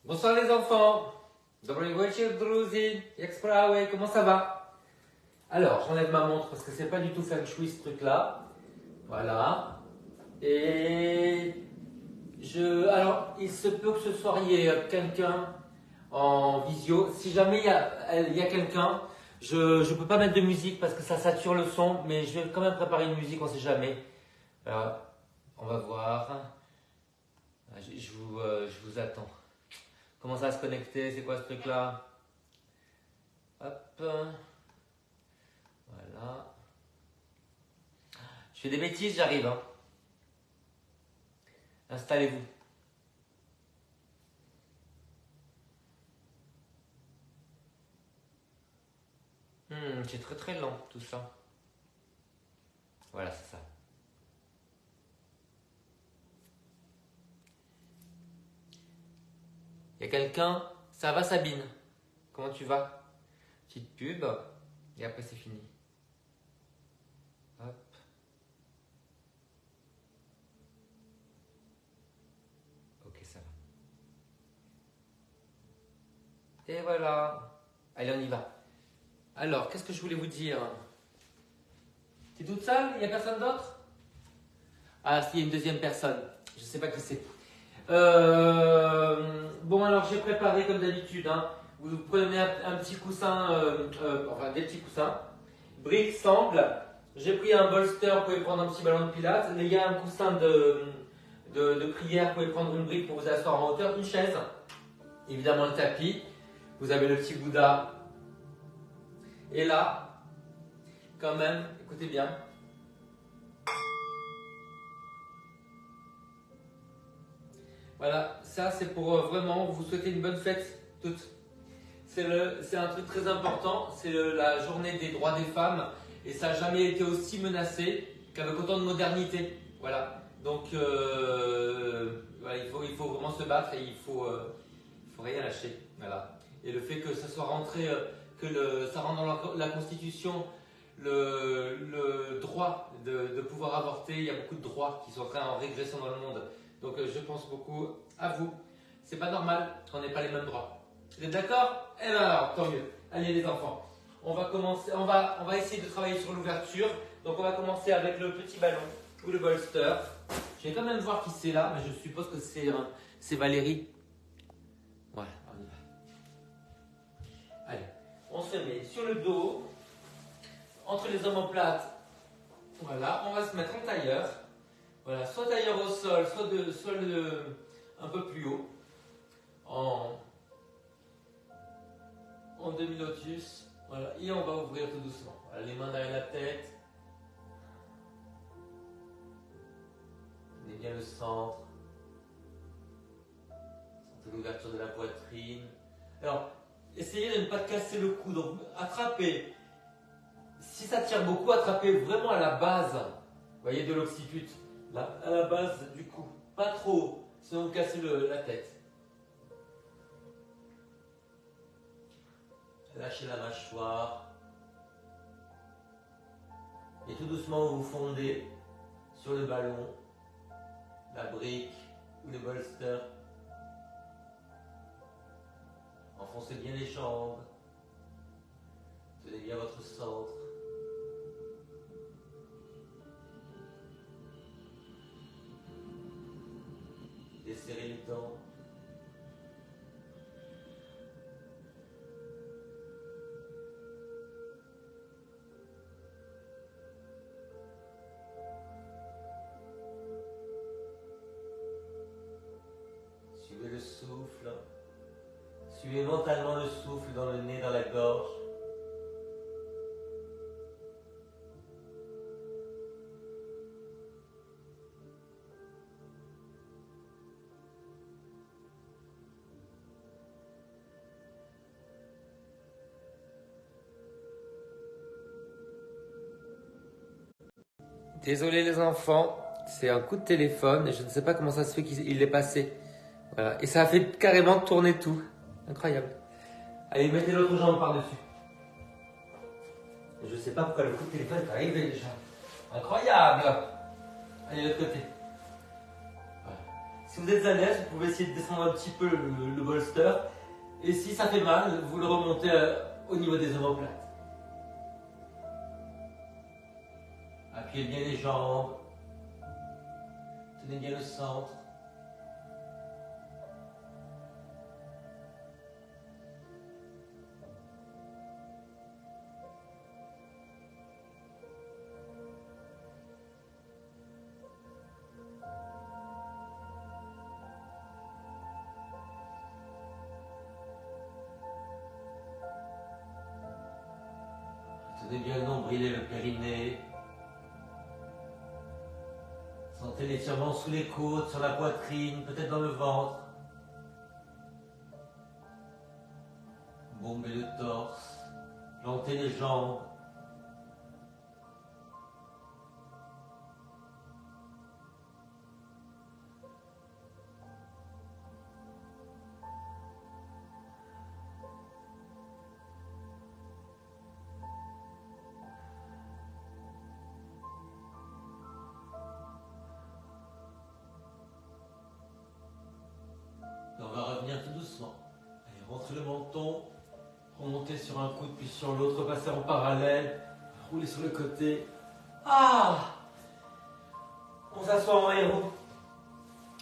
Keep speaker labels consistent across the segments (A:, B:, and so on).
A: Bonsoir les enfants. Dobry wieczór, druzy. Jak sprawy? Comment ça va? Alors, j'enlève ma montre parce que c'est pas du tout feng shui ce truc-là. Voilà. Et alors, il se peut que ce soir il y ait quelqu'un en visio. Si jamais il y a quelqu'un, je peux pas mettre de musique parce que ça sature le son, mais je vais quand même préparer une musique, on sait jamais. Alors, on va voir. Je vous attends. Comment ça va se connecter? C'est quoi ce truc-là? Hop. Voilà. Je fais des bêtises, j'arrive. Hein. Installez-vous. C'est très très lent tout ça. Voilà, c'est ça. Il y a quelqu'un? Ça va Sabine? Comment tu vas? Petite pub. Et après c'est fini. Hop. Ok, ça va. Et voilà. Allez, on y va. Alors, qu'est-ce que je voulais vous dire? T'es toute seule? Il n'y a personne d'autre? Ah, s'il y a une deuxième personne. Je ne sais pas qui c'est. Bon, alors j'ai préparé comme d'habitude. Hein. Vous prenez un petit coussin, enfin des petits coussins. Briques, sangles. J'ai pris un bolster, vous pouvez prendre un petit ballon de pilates. Il y a un coussin de prière, vous pouvez prendre une brique pour vous asseoir en hauteur. Une chaise. Évidemment le tapis. Vous avez le petit Bouddha. Et là, quand même, écoutez bien. Voilà, ça c'est pour vraiment vous souhaiter une bonne fête toutes. C'est un truc très important, c'est la journée des droits des femmes et ça n'a jamais été aussi menacé qu'avec autant de modernité. Voilà, donc voilà, il faut vraiment se battre et il faut rien lâcher. Voilà. Et le fait que ça soit rentré, ça rentre dans la Constitution, le droit de pouvoir avorter, il y a beaucoup de droits qui sont en régression dans le monde. Donc je pense beaucoup à vous. C'est pas normal qu'on n'ait pas les mêmes droits. Vous êtes d'accord? Eh bien alors, tant mieux. Allez les enfants, on va commencer, on va essayer de travailler sur l'ouverture. Donc on va commencer avec le petit ballon ou le bolster. Je vais quand même voir qui c'est là, mais je suppose que c'est Valérie. Voilà, on y va. Allez, on se met sur le dos, entre les omoplates. Voilà, on va se mettre en tailleur. Voilà, soit tailleur au sol, soit un peu plus haut, en demi-lotus. Voilà, et on va ouvrir tout doucement. Voilà, les mains derrière la tête. Tenez bien le centre. Sentez l'ouverture de la poitrine. Alors, essayez de ne pas casser le cou. Donc, attrapez. Si ça tire beaucoup, attrapez vraiment à la base. Vous voyez, de l'occiput. Là, à la base du cou. Pas trop haut, sinon vous cassez la tête. Lâchez la mâchoire. Et tout doucement, vous fondez sur le ballon, la brique ou le bolster. Enfoncez bien les jambes. Tenez bien votre centre. Desserrez les dents. Suivez le souffle. Suivez mentalement le souffle dans le nez, dans la gorge. Désolé les enfants, c'est un coup de téléphone et je ne sais pas comment ça se fait qu'il est passé. Voilà. Et ça a fait carrément tourner tout. Incroyable. Allez, mettez l'autre jambe par-dessus. Je ne sais pas pourquoi le coup de téléphone est arrivé déjà. Incroyable. Allez, de l'autre côté. Voilà. Si vous êtes à l'aise, vous pouvez essayer de descendre un petit peu le bolster. Et si ça fait mal, vous le remontez au niveau des omoplates. Appuyez bien les jambes. Tenez bien le centre. Tenez bien le nombril et le périnée. Sentez l'étirement sous les côtes, sur la poitrine, peut-être dans le ventre. Bombez le torse. Plantez les jambes. On va revenir tout doucement. Allez, rentrez le menton, remontez sur un coude puis sur l'autre, passez en parallèle, roulez sur le côté. Ah! On s'assoit en héros.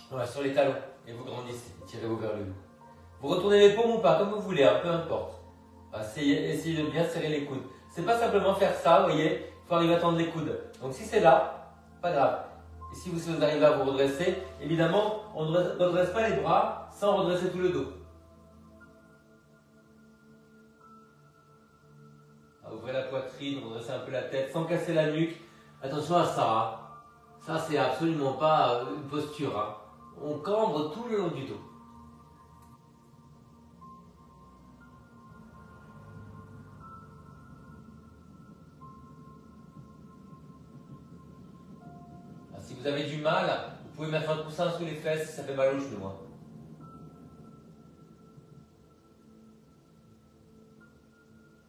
A: Voilà, sur les talons et vous grandissez, tirez-vous vers le haut. Vous retournez les paumes ou pas, comme vous voulez, hein, peu importe. Essayez de bien serrer les coudes. C'est pas simplement faire ça, vous voyez, il faut arriver à tendre les coudes. Donc si c'est là, pas grave. Et si vous arrivez à vous redresser, évidemment, on ne redresse pas les bras sans redresser tout le dos. Ouvrez la poitrine, redressez un peu la tête sans casser la nuque. Attention à ça. Hein. Ça, c'est absolument pas une posture. Hein. On cambre tout le long du dos. Si vous avez du mal, vous pouvez mettre un coussin sous les fesses si ça fait mal aux genoux. Hein.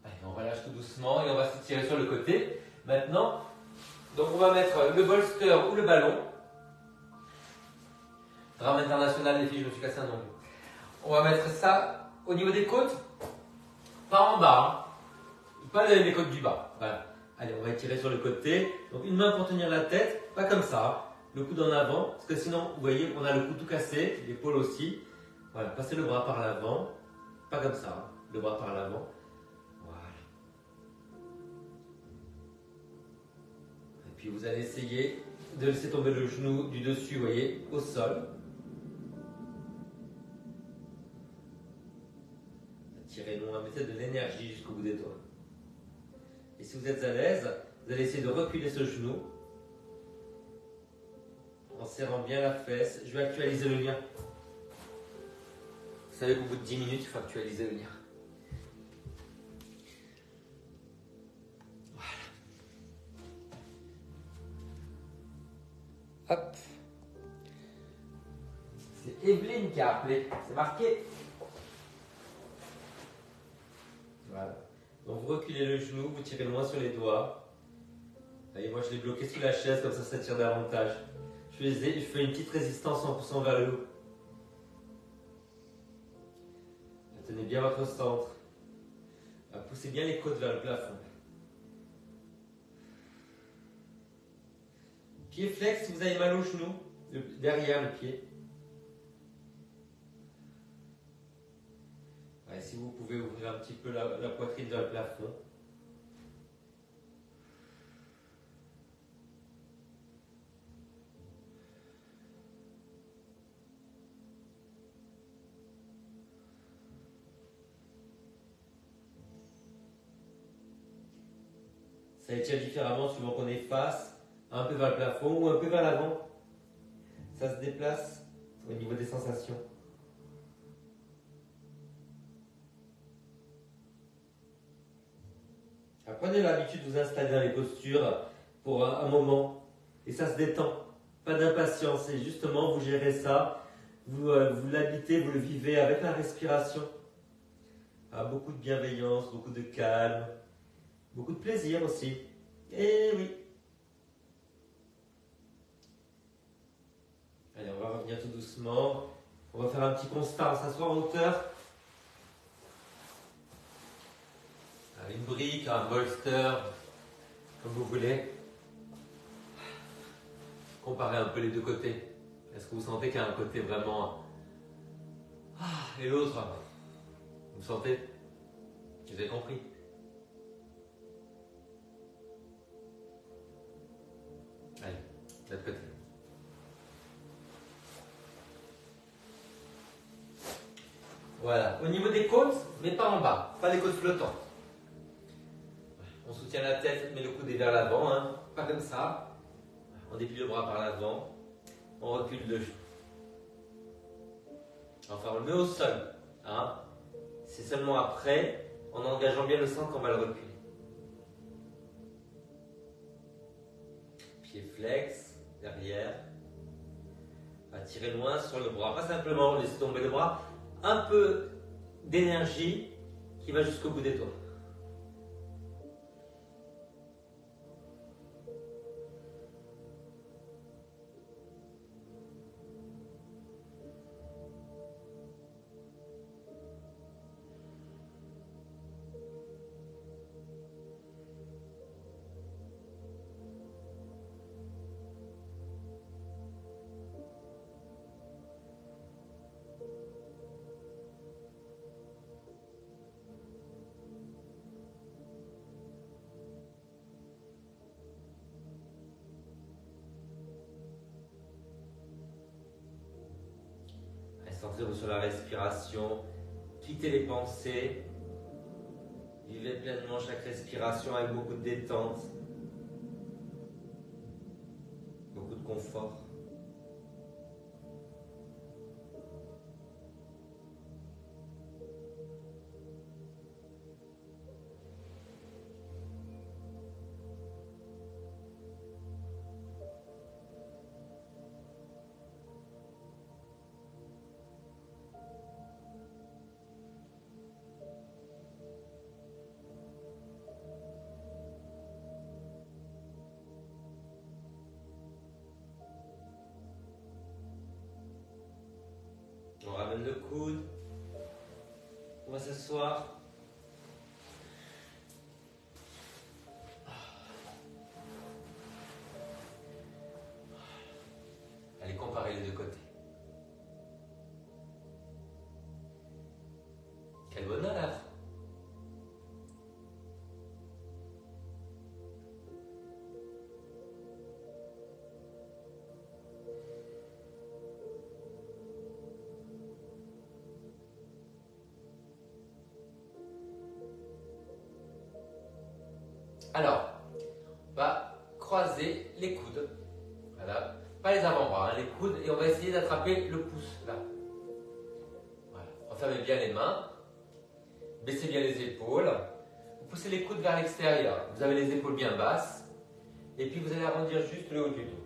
A: Allez, on relâche tout doucement et on va s'étirer sur le côté. Maintenant, donc on va mettre le bolster ou le ballon. Drame international, les filles, je me suis cassé un ongle. On va mettre ça au niveau des côtes, pas en bas, hein. Pas les côtes du bas. Voilà. Allez, on va étirer sur le côté. Donc une main pour tenir la tête, pas comme ça. Le coude en avant, parce que sinon, vous voyez, on a le cou tout cassé, l'épaule aussi. Voilà, passez le bras par l'avant, pas comme ça, hein. Le bras par l'avant. Voilà. Et puis vous allez essayer de laisser tomber le genou du dessus, vous voyez, au sol. Tirez loin, mettez de l'énergie jusqu'au bout des doigts. Et si vous êtes à l'aise, vous allez essayer de reculer ce genou en serrant bien la fesse. Je vais actualiser le lien. Vous savez qu'au bout de 10 minutes, il faut actualiser le lien. Voilà. Hop. C'est Evelyne qui a appelé. C'est marqué. Voilà. Donc vous reculez le genou, vous tirez loin sur les doigts. Et moi je l'ai bloqué sous la chaise, comme ça tire davantage. Je fais une petite résistance en poussant vers le haut. Tenez bien votre centre. Poussez bien les côtes vers le plafond. Pied flex si vous avez mal au genou, derrière le pied. Et si vous pouvez ouvrir un petit peu la poitrine vers le plafond. Ça étire différemment suivant qu'on est face, un peu vers le plafond ou un peu vers l'avant. Ça se déplace au niveau des sensations. Prenez l'habitude de vous installer dans les postures pour un moment et ça se détend. Pas d'impatience et justement vous gérez ça, vous l'habitez, vous le vivez avec la respiration. Beaucoup de bienveillance, beaucoup de calme, beaucoup de plaisir aussi. Et oui. Allez, on va revenir tout doucement. On va faire un petit constat. On s'assoit en hauteur. Une brique, un bolster, comme vous voulez. Comparez un peu les deux côtés. Est-ce que vous sentez qu'il y a un côté vraiment... et l'autre, vous sentez? Vous avez compris? Allez, de l'autre côté. Voilà, au niveau des côtes, mais pas en bas, pas les côtes flottantes. On soutient la tête, mais le coude est vers l'avant, hein. Pas comme ça. On déplie le bras par l'avant, on recule le genou. Enfin, on le met au sol. Hein. C'est seulement après, en engageant bien le centre, qu'on va le reculer. Pied flex, derrière. Attirez loin sur le bras. Pas simplement laisser tomber le bras. Un peu d'énergie qui va jusqu'au bout des doigts. Centrez-vous sur la respiration, quittez les pensées, vivez pleinement chaque respiration avec beaucoup de détente, beaucoup de confort. On ramène le coude, on va s'asseoir. Allez, comparez les deux côtés. Quel bonheur! Alors, on va croiser les coudes. Voilà. Pas les avant-bras, hein, les coudes. Et on va essayer d'attraper le pouce, là. Voilà. Refermez bien les mains. Baissez bien les épaules. Vous poussez les coudes vers l'extérieur. Vous avez les épaules bien basses. Et puis vous allez arrondir juste le haut du dos.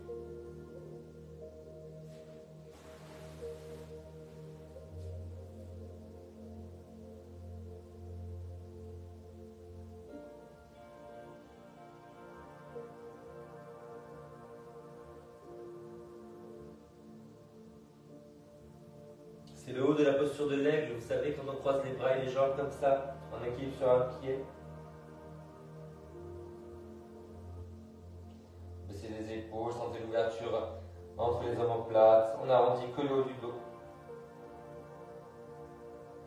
A: C'est le haut de la posture de l'aigle, vous savez, quand on croise les bras et les jambes comme ça, en équilibre sur un pied. Baissez les épaules, sentez l'ouverture entre les omoplates. On n'arrondit que le haut du dos.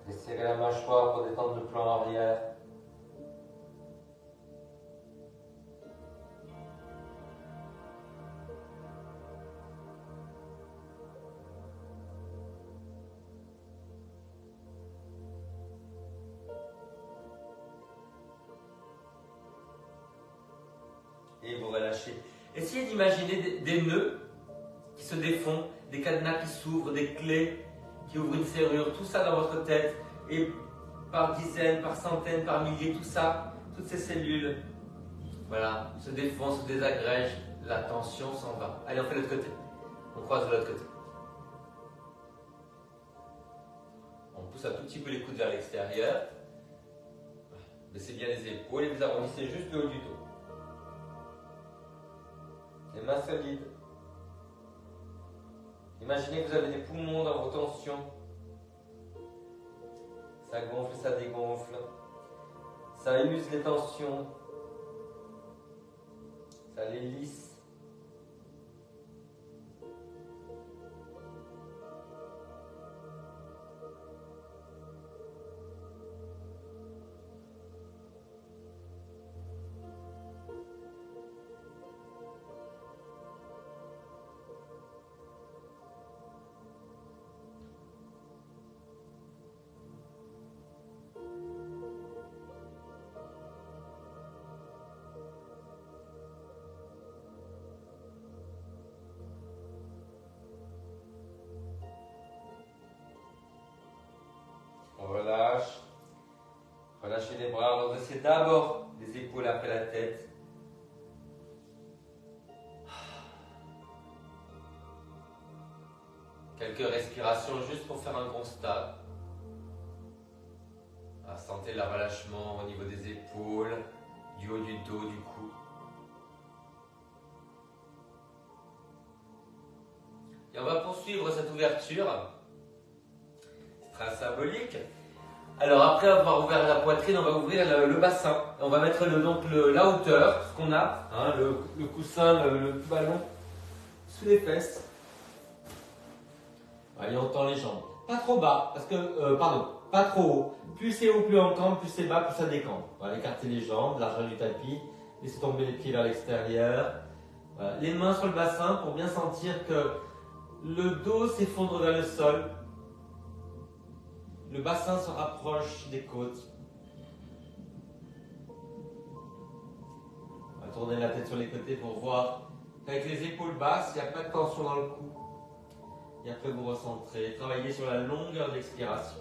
A: Desserrez la mâchoire pour détendre le flanc arrière. Et vous relâchez. Essayez d'imaginer des nœuds qui se défont, des cadenas qui s'ouvrent, des clés qui ouvrent une serrure, tout ça dans votre tête. Et par dizaines, par centaines, par milliers, tout ça, toutes ces cellules, voilà, se défont, se désagrègent, la tension s'en va. Allez, on fait de l'autre côté. On croise de l'autre côté. On pousse un tout petit peu les coudes vers l'extérieur. Baissez bien les épaules et vous arrondissez juste le haut du dos. Les mains solides. Les Imaginez que vous avez des poumons dans vos tensions. Ça gonfle, ça dégonfle. Ça use les tensions. Ça les lisse. On relâche. Relâchez les bras, redressez d'abord les épaules après la tête. Quelques respirations juste pour faire un constat. Sentez le relâchement au niveau des épaules, du haut du dos, du cou. Et on va poursuivre cette ouverture. C'est très symbolique. Alors après avoir ouvert la poitrine, on va ouvrir le bassin. Et on va mettre la hauteur, ce qu'on a, hein, le coussin, le ballon, sous les fesses. Allez, on tend les jambes. Pas trop bas, parce que, pas trop haut. Plus c'est haut, plus on campe, plus c'est bas, plus ça décampe. Voilà, écartez les jambes, largeur du tapis. Laissez tomber les pieds vers l'extérieur. Voilà, les mains sur le bassin pour bien sentir que le dos s'effondre vers le sol. Le bassin se rapproche des côtes. On va tourner la tête sur les côtés pour voir qu'avec les épaules basses, il n'y a pas de tension dans le cou. Et après vous recentrez. Travaillez sur la longueur de l'expiration.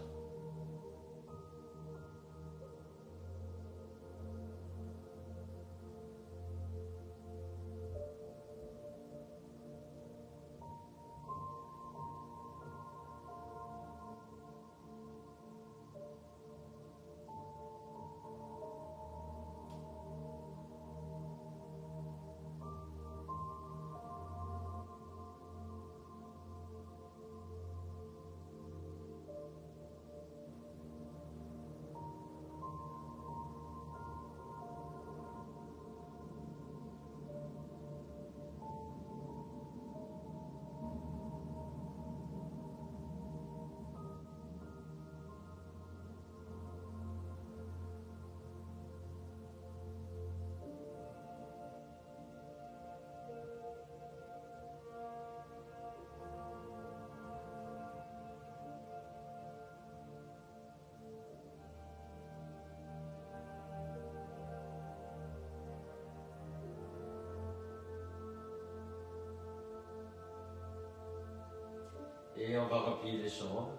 A: Et on va replier les jambes.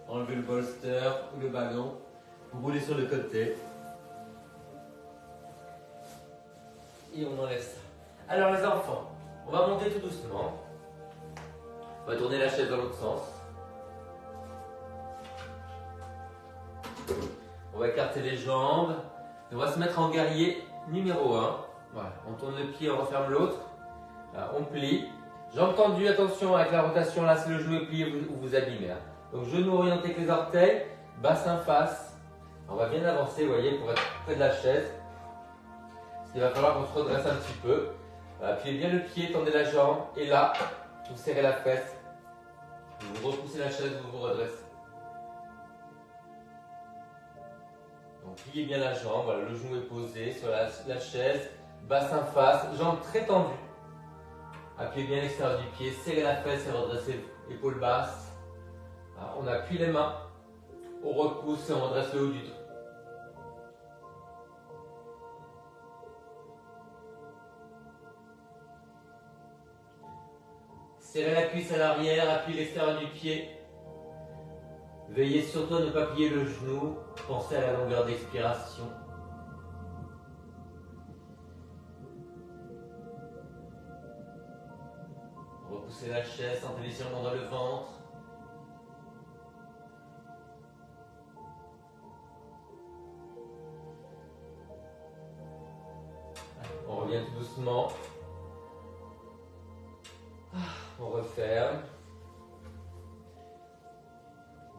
A: Enlevez le bolster ou le ballon. Vous roulez sur le côté. Et on enlève ça. Alors les enfants, on va monter tout doucement. On va tourner la chaise dans l'autre sens. On va écarter les jambes. Et on va se mettre en guerrier numéro 1. Voilà. On tourne le pied, on referme l'autre. On plie. Jambes tendues, attention avec la rotation, là si le genou est plié, vous abîmez. Hein. Donc genou orienté avec les orteils, bassin face. On va bien avancer, vous voyez, pour être près de la chaise. Il va falloir qu'on se redresse un petit peu. Appuyez bien le pied, tendez la jambe, et là, vous serrez la fesse. Vous repoussez la chaise, vous vous redressez. Donc pliez bien la jambe, voilà, le genou est posé sur la chaise, bassin face, jambes très tendues. Appuyez bien l'extérieur du pied, serrez la fesse et redressez l'épaule basse. On appuie les mains, on repousse et on redresse le haut du dos. Serrez la cuisse à l'arrière, appuyez l'extérieur du pied. Veillez surtout à ne pas plier le genou, pensez à la longueur d'expiration. Repoussez la chaise, sentez l'étirement dans le ventre. On revient tout doucement. On refait. referme.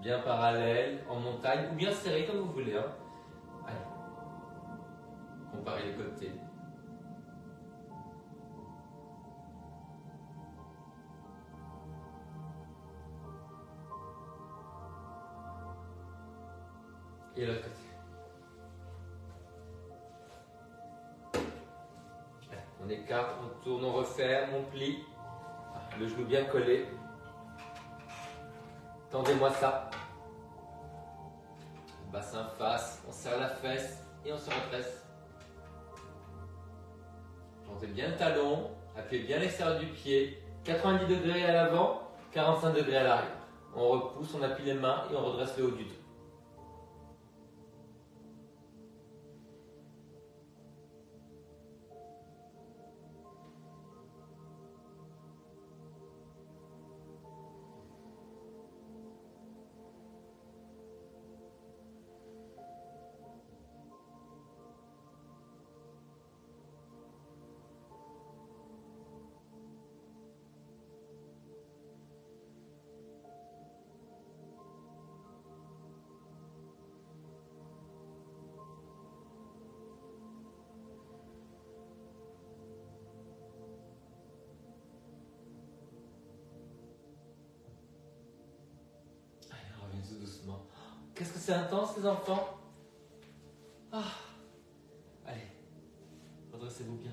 A: Bien parallèle, en montagne, ou bien serré comme vous voulez. Hein. Allez. Comparez les côtés. Et l'autre côté. On écarte, on tourne, on referme, on plie. Le genou bien collé. Tendez-moi ça. Bassin face, on serre la fesse et on se redresse. Plantez bien le talon, appuyez bien l'extérieur du pied. 90 degrés à l'avant, 45 degrés à l'arrière. On repousse, on appuie les mains et on redresse le haut du dos. Doucement. Qu'est-ce que c'est intense, les enfants? Ah. Allez, redressez-vous bien.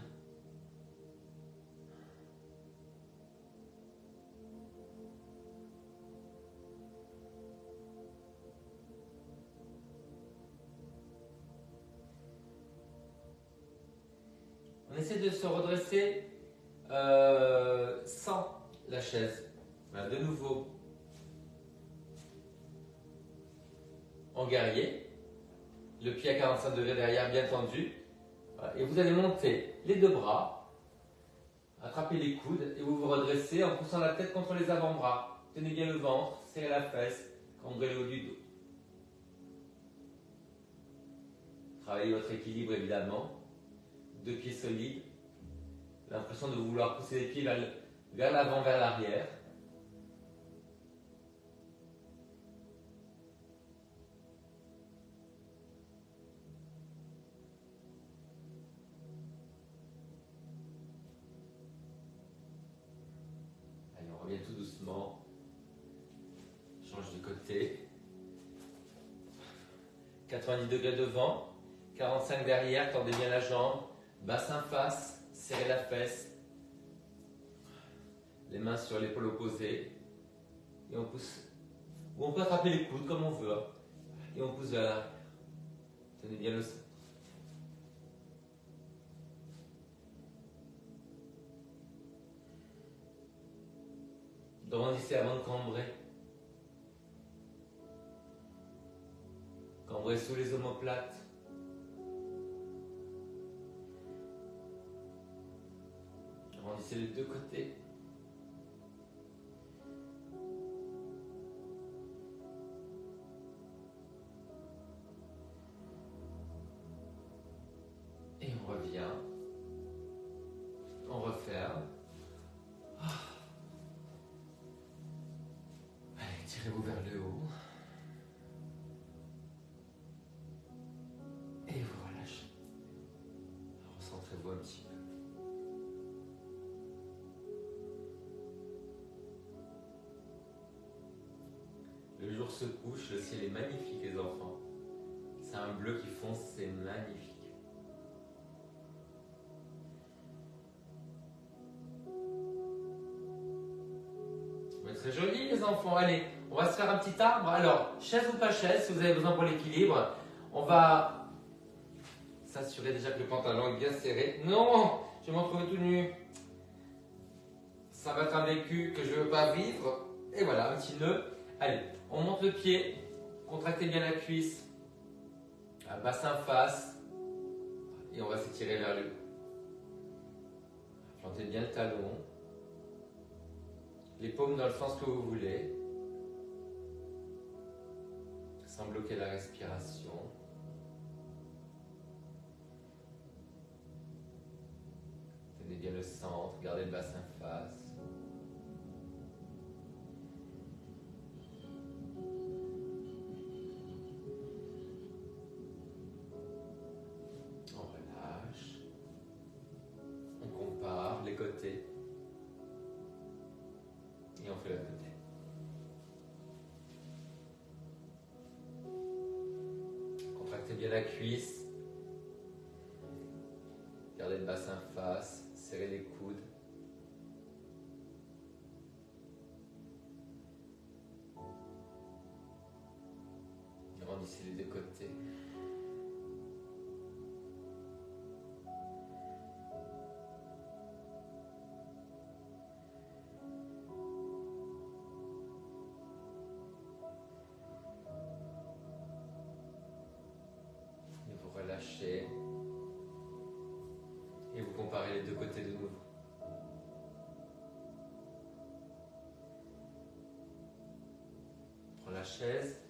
A: On essaie de se redresser sans la chaise. Voilà, de nouveau. En guerrier, le pied à 45 degrés derrière, bien tendu. Voilà. Et vous allez monter les deux bras, attraper les coudes et vous vous redressez en poussant la tête contre les avant-bras. Tenez bien le ventre, serrez la fesse, cambrez le haut du dos. Travaillez votre équilibre évidemment. Deux pieds solides. L'impression de vouloir pousser les pieds vers l'avant, vers l'arrière. Tout doucement, change de côté, 90 degrés devant, 45 derrière, tendez bien la jambe, bassin face, serrez la fesse, les mains sur l'épaule opposée, et on pousse, ou on peut attraper les coudes comme on veut, hein, et on pousse vers l'arrière, tenez bien le centre. Grandissez avant de cambrer. Cambrez sous les omoplates. Grandissez les deux côtés. Et on revient. On referme. Tirez-vous vers le haut. Et vous relâchez. Recentrez-vous un petit peu. Le jour se couche, le ciel est magnifique, les enfants. C'est un bleu qui fonce, c'est magnifique. C'est joli, les enfants. Allez, on va se faire un petit arbre. Alors, chaise ou pas chaise, si vous avez besoin pour l'équilibre, on va s'assurer déjà que le pantalon est bien serré. Non, je vais m'en trouver tout nu. Ça va être un vécu que je ne veux pas vivre. Et voilà, un petit nœud. Allez, on monte le pied, contractez bien la cuisse, bassin face, et on va s'étirer vers le haut. Plantez bien le talon. Les paumes dans le sens que vous voulez, sans bloquer la respiration. Tenez bien le centre, gardez le bassin face. fait l'autre côté. Contractez bien la cuisse. Gardez le bassin face. Serrez les coudes. Grandissez les deux côtés. Et vous relâchez. Et vous comparez les deux côtés de nouveau. Prends la chaise.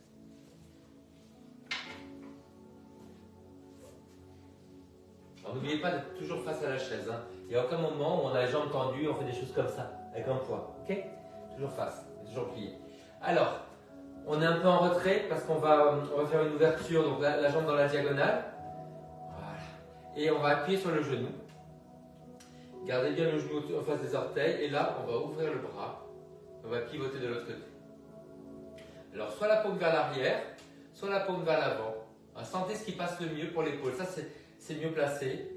A: Alors n'oubliez pas d'être toujours face à la chaise. Hein. Il n'y a aucun moment où on a les jambes tendues, on fait des choses comme ça, avec un poids. Ok? Toujours face, toujours plié. Alors, on est un peu en retrait parce qu'on va faire une ouverture, donc la jambe dans la diagonale. Voilà. Et on va appuyer sur le genou. Gardez bien le genou en face des orteils. Et là, on va ouvrir le bras. On va pivoter de l'autre côté. Alors, soit la paume vers l'arrière, soit la paume vers l'avant. Sentez ce qui passe le mieux pour l'épaule. Ça, c'est mieux placé.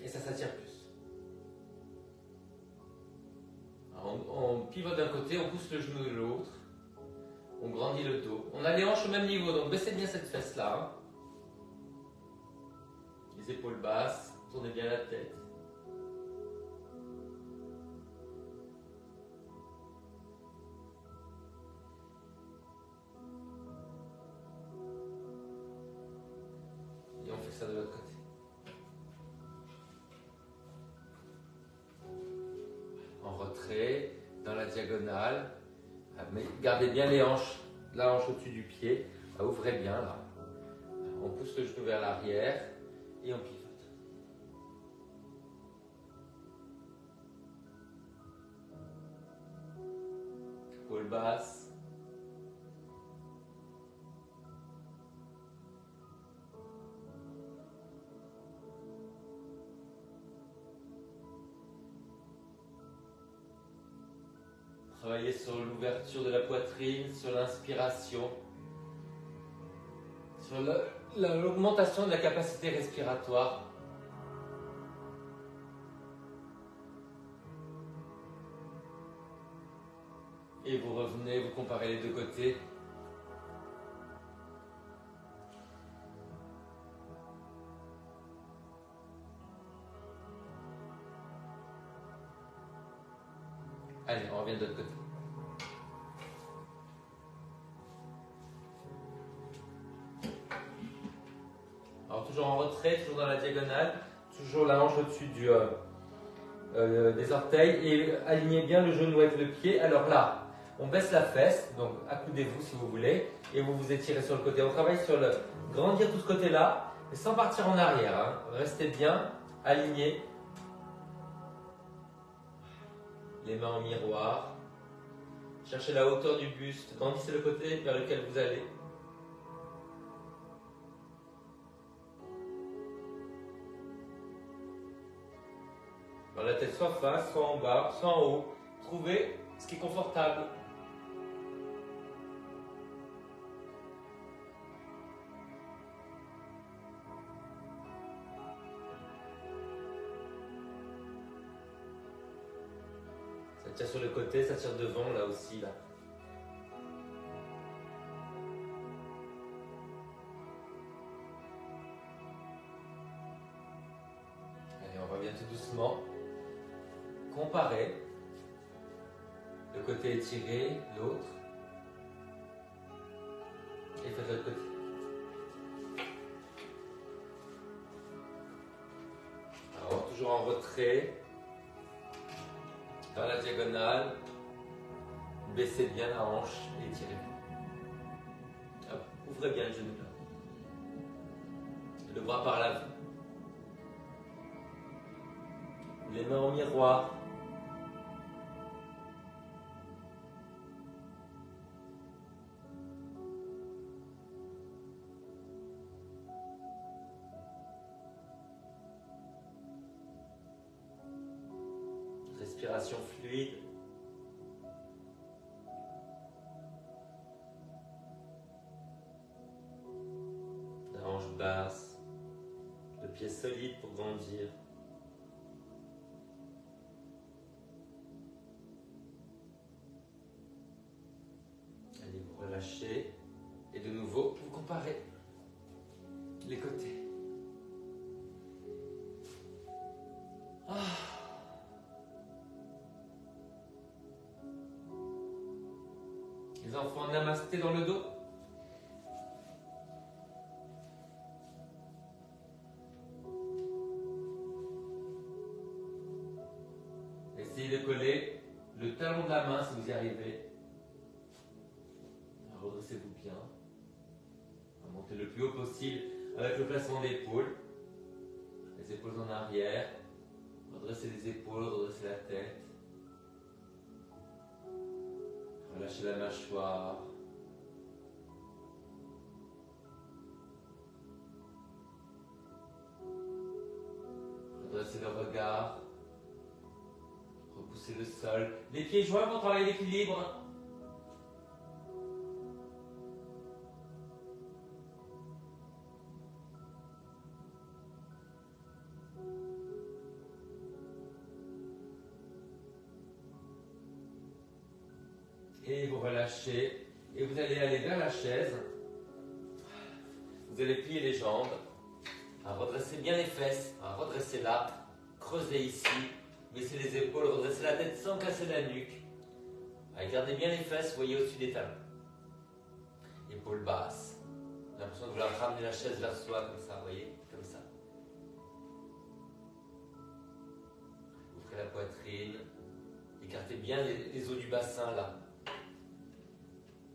A: Et ça s'attire plus. Alors, on pivote d'un côté, on pousse le genou de l'autre. On grandit le dos. On a les hanches au même niveau, donc baissez bien cette fesse-là. Hein. Les épaules basses, tournez bien la tête. Et on fait ça de l'autre côté. En retrait, dans la diagonale. Mais gardez bien les hanches, la hanche au-dessus du pied. Ouvrez bien là. On pousse le genou vers l'arrière et on pivote. Épaule basse. Travaillez sur l'ouverture de la poitrine, sur l'inspiration, sur l'augmentation de la capacité respiratoire. Et vous revenez, vous comparez les deux côtés. Allez, on revient de l'autre côté. Alors toujours en retrait, toujours dans la diagonale, toujours la hanche au-dessus des orteils et alignez bien le genou avec le pied. Alors là, on baisse la fesse, donc accoudez-vous si vous voulez, et vous vous étirez sur le côté. On travaille sur le grandir tout ce côté-là, mais sans partir en arrière. Hein. Restez bien alignés. Les mains en miroir. Cherchez la hauteur du buste. Grandissez le côté vers lequel vous allez. Alors la tête soit face, soit en bas, soit en haut. Trouvez ce qui est confortable. Ça tire sur le côté, ça tire devant là aussi. Là. Allez, on revient tout doucement. Comparez. Le côté étiré, l'autre. Et faites l'autre côté. Alors, toujours en retrait. Dans la diagonale. Baissez bien la hanche et étirez. Hop, ouvrez bien le genou là. Le bras par l'avant. Les mains en miroir. Respiration fluide. hanches basses, le pied solide pour grandir. Allez, vous relâchez et de nouveau, vous comparez les côtés. Les enfants, namasté dans le dos. Essayez de coller le talon de la main si vous y arrivez. Redressez-vous bien. Montez le plus haut possible avec le placement d'épaule. Les épaules en arrière. Redressez les épaules, redressez la tête. Relâchez la mâchoire. Redressez le regard. Repoussez le sol. Les pieds joints pour travailler l'équilibre. Et vous relâchez. Et vous allez aller vers la chaise. Vous allez plier les jambes. Redressez bien les fesses. Redressez là. Creusez ici. Baissez les épaules. Redressez la tête sans casser la nuque. Gardez bien les fesses, voyez au-dessus des talons. Épaules basses. L'impression de vouloir ramener la chaise vers soi, comme ça, vous voyez, comme ça. Ouvrez la poitrine. Écartez bien les os du bassin, là.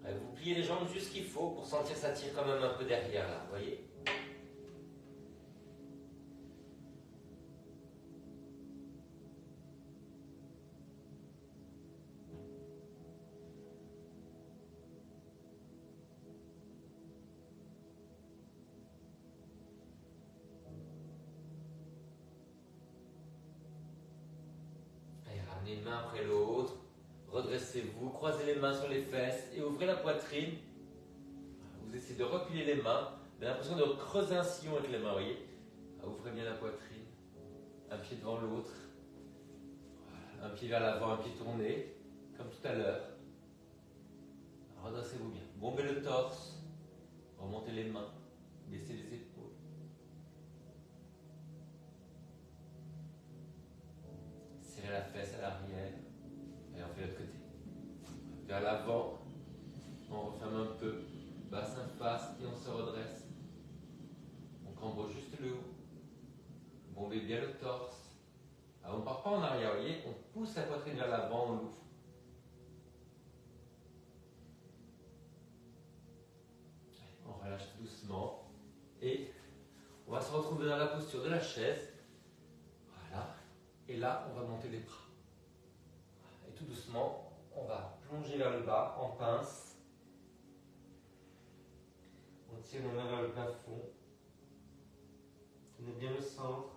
A: Vous pliez les jambes juste ce qu'il faut pour sentir que ça tire quand même un peu derrière, là, vous voyez. Allez, ramenez une main après l'autre. Redressez-vous, croisez les mains sur les fesses et ouvrez la poitrine. Vous essayez de replier les mains. Vous avez l'impression de creuser un sillon avec les mains, vous voyez. Ouvrez bien la poitrine. Un pied devant l'autre. Un pied vers l'avant, un pied tourné, comme tout à l'heure. Redressez-vous bien. Bombez le torse. Remontez les mains. Baissez les épaules. Serrez la fesse à l'arrière. Et on fait l'autre côté. Vers l'avant, on referme un peu, bassin face et on se redresse. On cambre juste le haut. Bombez bien le torse. Alors on ne part pas en arrière, vous voyez, on pousse la poitrine vers l'avant, on l'ouvre. On relâche doucement et on va se retrouver dans la posture de la chaise. Voilà. Et là, on va monter les bras. Et tout doucement, on va plonger vers le bas en pince. On tire les mains vers le plafond. Tenez bien le centre.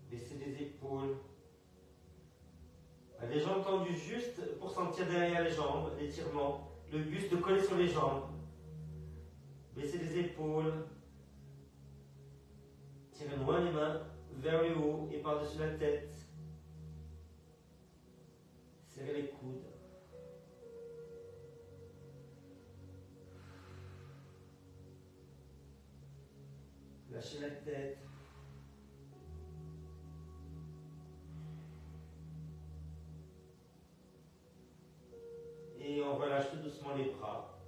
A: Baissez les épaules. Les jambes tendues juste pour sentir derrière les jambes, l'étirement. Le buste collé sur les jambes. Baissez les épaules. Tirez loin les mains vers le haut et par-dessus la tête. Serrez les coudes. Lâchez la tête. Et on relâche tout doucement les bras.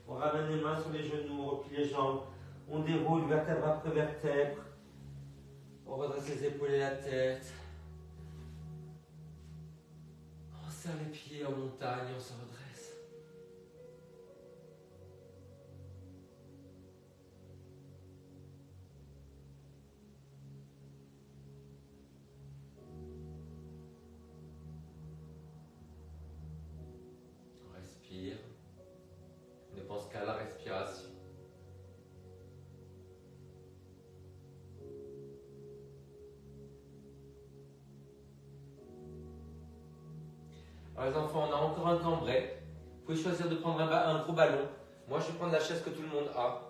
A: On ramène les mains sur les genoux, on replie les jambes. On déroule vertèbre après vertèbre. On redresse les épaules et la tête. On serre les pieds en montagne, on se redresse. On respire. On ne pense qu'à la respiration. Alors les enfants, on a encore un cambrai. Vous pouvez choisir de prendre un gros ballon. Moi, je vais prendre la chaise que tout le monde a.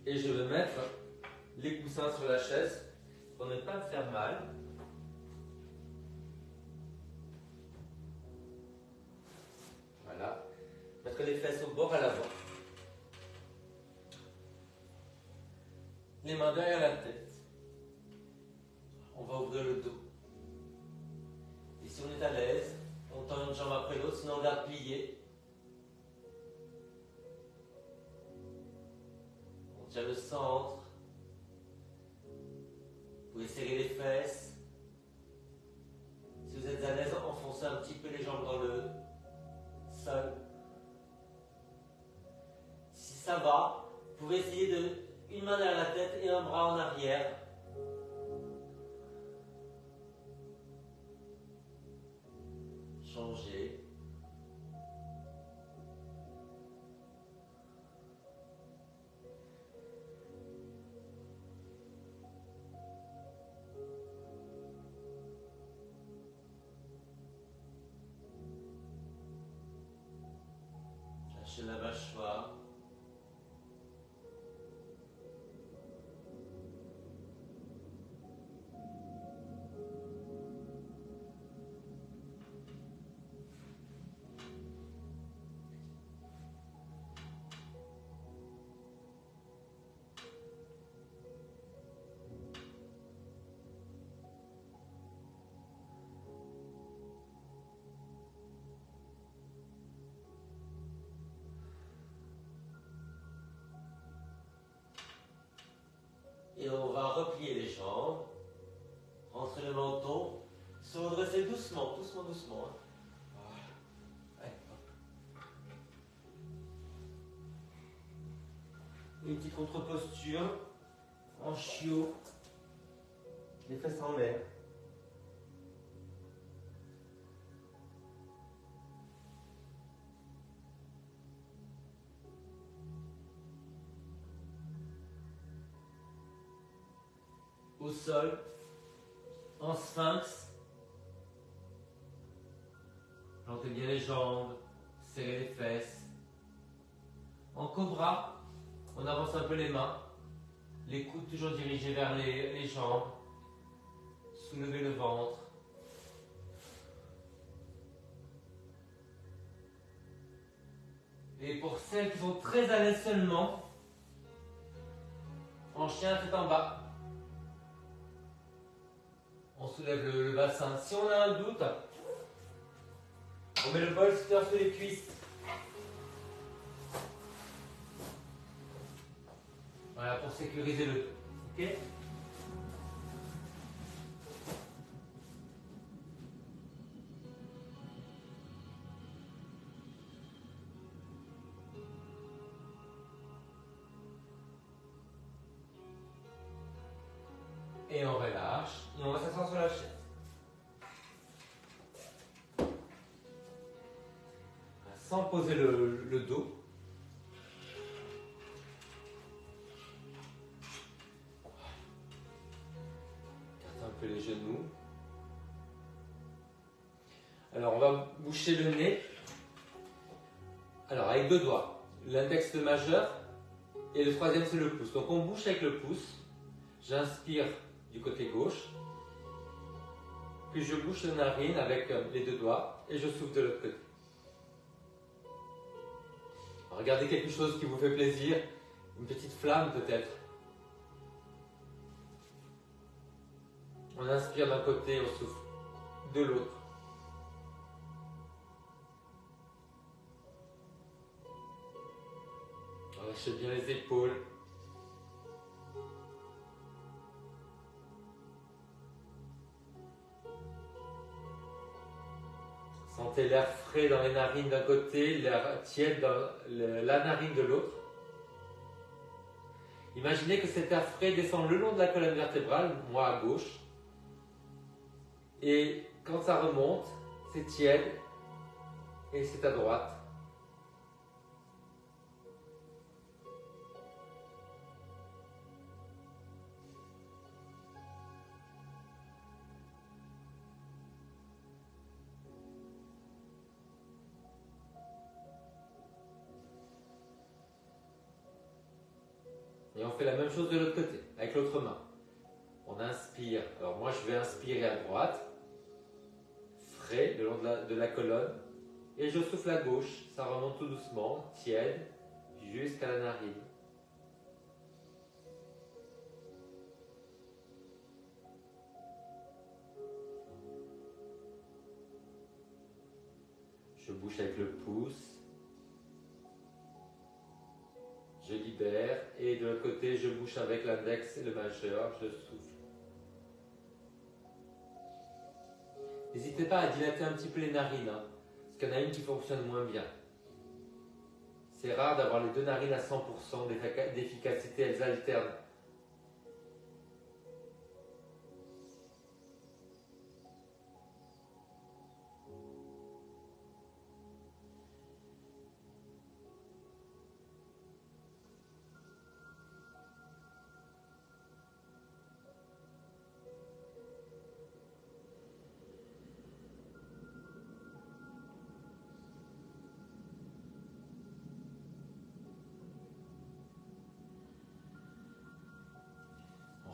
A: Et je vais mettre les coussins sur la chaise pour ne pas me faire mal. Voilà. Mettre les fesses au bord à l'avant. Les mains derrière la tête. On va ouvrir le dos. Et si on est à l'aise, on tend une jambe après l'autre, sinon on garde plié. On tient le centre. Vous pouvez serrer les fesses. Si vous êtes à l'aise, enfoncez un petit peu les jambes dans le sol. Si ça va, vous pouvez essayer de une main derrière la tête et un bras en arrière. Changer. Lâchez la mâchoire. Et on va replier les jambes, rentrer le menton, se redresser doucement, doucement, doucement. Allez, hop. Une petite contre-posture, en chiot, les fesses en l'air. Au sol, en sphinx, plantez bien les jambes, serrez les fesses. En cobra, on avance un peu les mains, les coudes toujours dirigés vers les jambes, soulevez le ventre. Et pour celles qui sont très à l'aise seulement, en chien tête en bas. On soulève le bassin. Si on a un doute, on met le bolster sous les cuisses. Voilà, pour sécuriser le dos. Ok ? Et on relâche. Et on va s'asseoir sur la chaise. Sans poser le dos. Écartez un peu les genoux. Alors on va boucher le nez. Alors avec deux doigts. L'index majeur et le troisième c'est le pouce. Donc on bouche avec le pouce. J'inspire du côté gauche. Puis je bouche les narines avec les deux doigts et je souffle de l'autre côté. Regardez quelque chose qui vous fait plaisir, une petite flamme peut-être. On inspire d'un côté, on souffle de l'autre. Relâchez bien les épaules. Sentez l'air frais dans les narines d'un côté, l'air tiède dans la narine de l'autre. Imaginez que cet air frais descend le long de la colonne vertébrale, moi à gauche. Et quand ça remonte, c'est tiède et c'est à droite. fait la même chose de l'autre côté, avec l'autre main. On inspire. Alors moi, je vais inspirer à droite, frais, le long de la colonne. Et je souffle à gauche. Ça remonte tout doucement, tiède, jusqu'à la narine. Je bouche avec le pouce. Je libère. Et de l'autre côté, je bouche avec l'index et le majeur. Je souffle. N'hésitez pas à dilater un petit peu les narines, hein, parce qu'il y en a une qui fonctionne moins bien. C'est rare d'avoir les deux narines à 100% d'efficacité, elles alternent.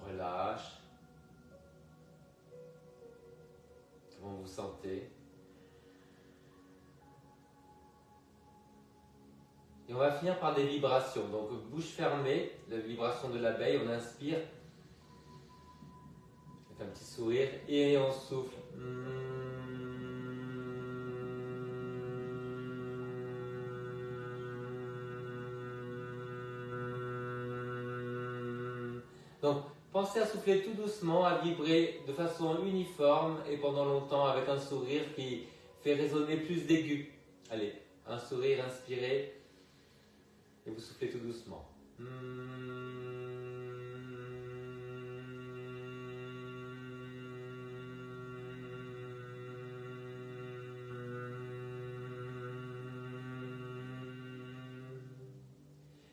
A: Relâche. Comment vous sentez? Et on va finir par des vibrations. Donc bouche fermée, la vibration de l'abeille, on inspire avec un petit sourire et on souffle. Donc pensez à souffler tout doucement, à vibrer de façon uniforme et pendant longtemps avec un sourire qui fait résonner plus d'aigus. Allez, un sourire inspiré et vous soufflez tout doucement.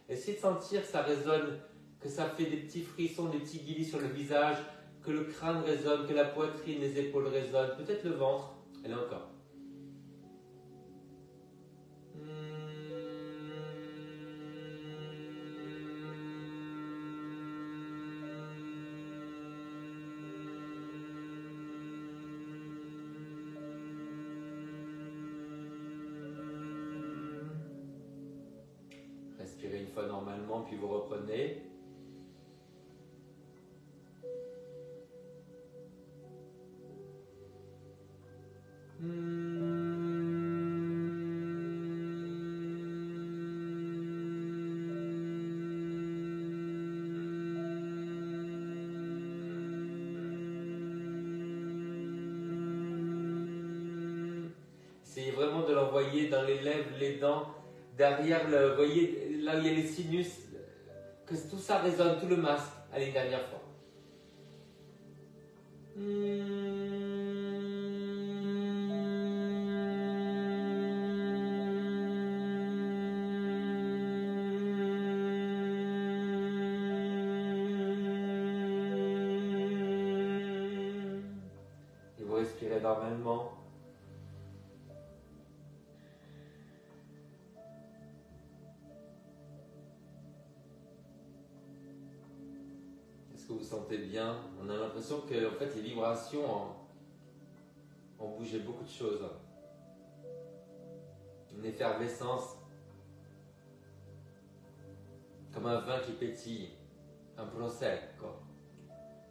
A: Essayez de sentir que ça résonne, que ça fait des petits frissons, des petits guillis sur le visage, que le crâne résonne, que la poitrine, les épaules résonnent, peut-être le ventre. Allez encore. Respirez une fois normalement, puis vous reprenez. Essayez vraiment de l'envoyer dans les lèvres, les dents, derrière, vous voyez, là où il y a les sinus, que tout ça résonne, tout le masque. Allez, une dernière fois. Et vous respirez normalement. Que vous sentez bien, on a l'impression que en fait, les vibrations ont bougé beaucoup de choses. Une effervescence, comme un vin qui pétille, un prosecco.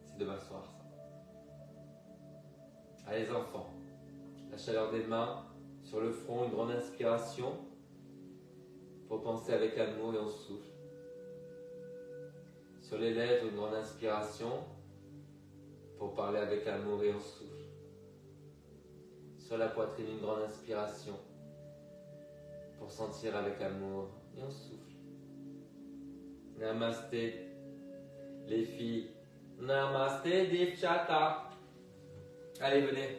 A: C'est de m'asseoir ça. Allez les enfants, la chaleur des mains sur le front, une grande inspiration pour penser avec amour et on souffle. Sur les lèvres, une grande inspiration pour parler avec amour et on souffle. Sur la poitrine, une grande inspiration pour sentir avec amour et on souffle. Namasté, les filles. Namasté, Devchata. Allez, venez.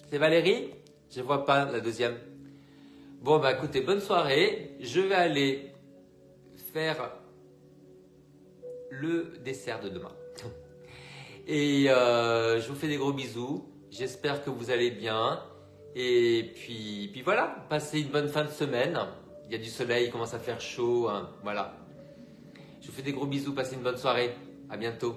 A: C'est Valérie? Je ne vois pas la deuxième. Bon, bah écoutez, bonne soirée. Je vais aller faire le dessert de demain. Et je vous fais des gros bisous. J'espère que vous allez bien. Et puis voilà, passez une bonne fin de semaine. Il y a du soleil, il commence à faire chaud, hein, voilà. Je vous fais des gros bisous, passez une bonne soirée. À bientôt.